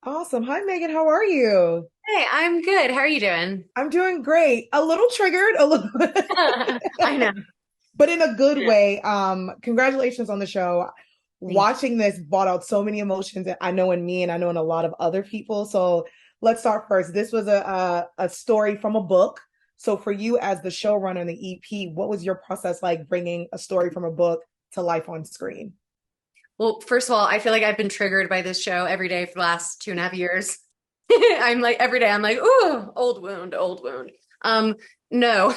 Awesome. Hi, Megan. How are you? Hey, I'm good. How are you doing? I'm doing great. A little triggered, a little, I know. but in a good way. Congratulations on the show. Thank you. Watching this brought out so many emotions that I know in me and I know in a lot of other people. So let's start first. This was a story from a book. So for you as the showrunner and the EP, what was your process like bringing a story from a book to life on screen? Well, first of all, I feel like I've been triggered by this show every day for the last 2.5 years. I'm like every day I'm like, ooh, old wound, old wound. Um, no.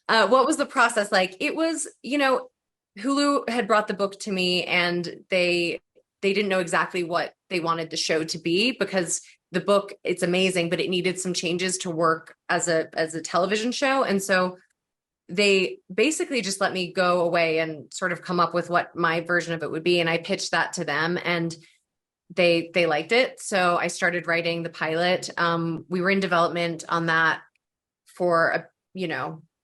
What was the process like? It was, Hulu had brought the book to me and they didn't know exactly what they wanted the show to be because the book, it's amazing, but it needed some changes to work as a television show. And so they basically just let me go away and sort of come up with what my version of it would be. And I pitched that to them and they liked it. So I started writing the pilot. We were in development on that for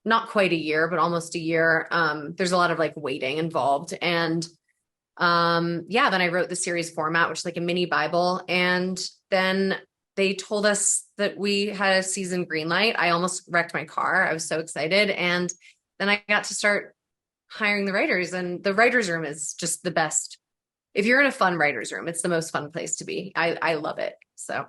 not quite a year, but almost a year. There's a lot of like waiting involved. And yeah, then I wrote the series format, which is like a mini Bible. And then they told us that we had a season green light. I almost wrecked my car. I was so excited. And then I got to start hiring the writers, and the writers room is just the best. If you're in a fun writers room, it's the most fun place to be. I love it. So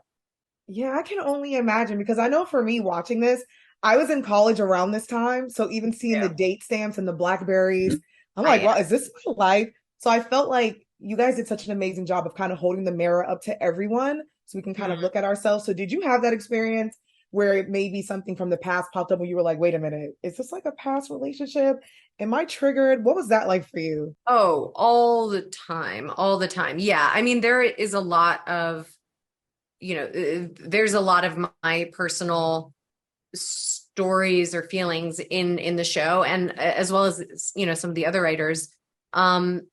Yeah, I can only imagine because I know for me watching this, I was in college around this time. So even seeing the yeah. date stamps and the Blackberries, I'm like, I wow, is this my life? So I felt like you guys did such an amazing job of kind of holding the mirror up to everyone so we can kind of am. look at ourselves. So did you have that experience where maybe something from the past popped up and you were like, wait a minute, is this like a past relationship? Am I triggered? What was that like for you? Oh, all the time, all the time. Yeah. I mean, there is a lot of, there's a lot of my personal stories or feelings in the show, and as well as some of the other writers. Um,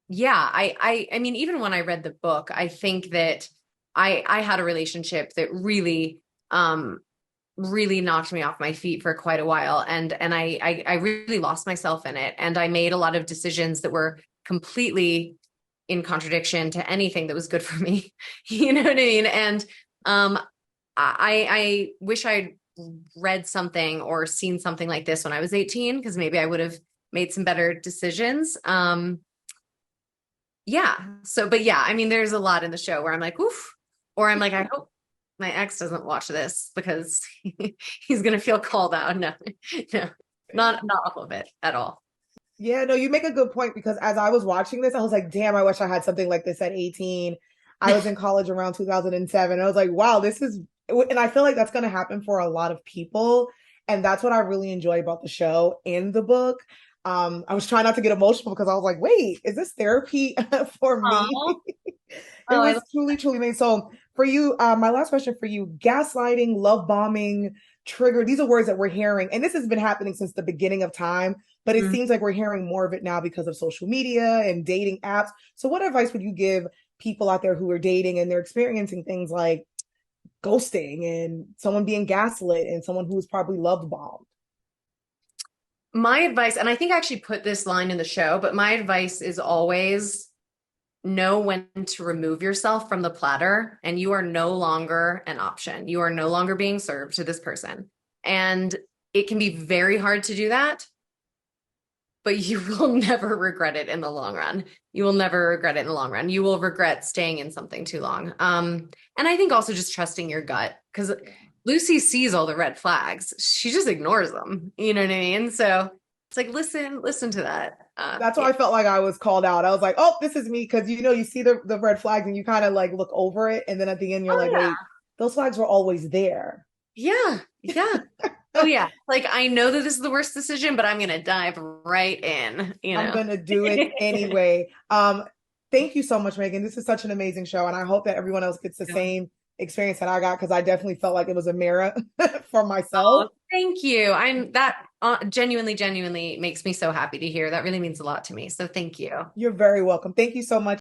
yeah, I mean, even when I read the book, I think that I had a relationship that really knocked me off my feet for quite a while, and I really lost myself in it, and I made a lot of decisions that were completely in contradiction to anything that was good for me. You know what I mean? And um I wish I'd read something or seen something like this when I was 18, because maybe I would have made some better decisions. Yeah. So, but yeah, I mean, there's a lot in the show where I'm like, oof, or I'm like, I hope my ex doesn't watch this because he's gonna feel called out. No, no, not all of it at all. Yeah, no, you make a good point because as I was watching this, I was like, damn, I wish I had something like this at 18. I was in college around 2007. I was like, wow, this is, and I feel like that's going to happen for a lot of people. And that's what I really enjoy about the show and the book. I was trying not to get emotional because I was like, wait, is this therapy for me? Oh, It oh, was truly, truly amazing. So for you, my last question for you, gaslighting, love bombing, trigger, these are words that we're hearing. And this has been happening since the beginning of time, but it mm. seems like we're hearing more of it now because of social media and dating apps. So what advice would you give people out there who are dating and they're experiencing things like ghosting and someone being gaslit and someone who's probably love bombed? My advice, and I think I actually put this line in the show, but my advice is always know when to remove yourself from the platter, and you are no longer an option. You are no longer being served to this person. And it can be very hard to do that, but you will never regret it in the long run. You will never regret it in the long run. You will regret staying in something too long. And I think also just trusting your gut, because Lucy sees all the red flags. She just ignores them. You know what I mean? So it's like, listen to that. That's why Yeah. I felt like I was called out. I was like, oh, this is me. Cause you see the red flags and you kind of like look over it. And then at the end, you're Oh like, yeah. wait, those flags were always there. Yeah. Yeah. Oh yeah. Like I know that this is the worst decision, but I'm gonna dive right in, you I'm know. gonna do it anyway. Thank you so much, Megan. This is such an amazing show, and I hope that everyone else gets the same experience that I got because I definitely felt like it was a mirror for myself. Oh, thank you. I'm that genuinely makes me so happy to hear. That really means a lot to me. So thank you. You're very welcome. Thank you so much.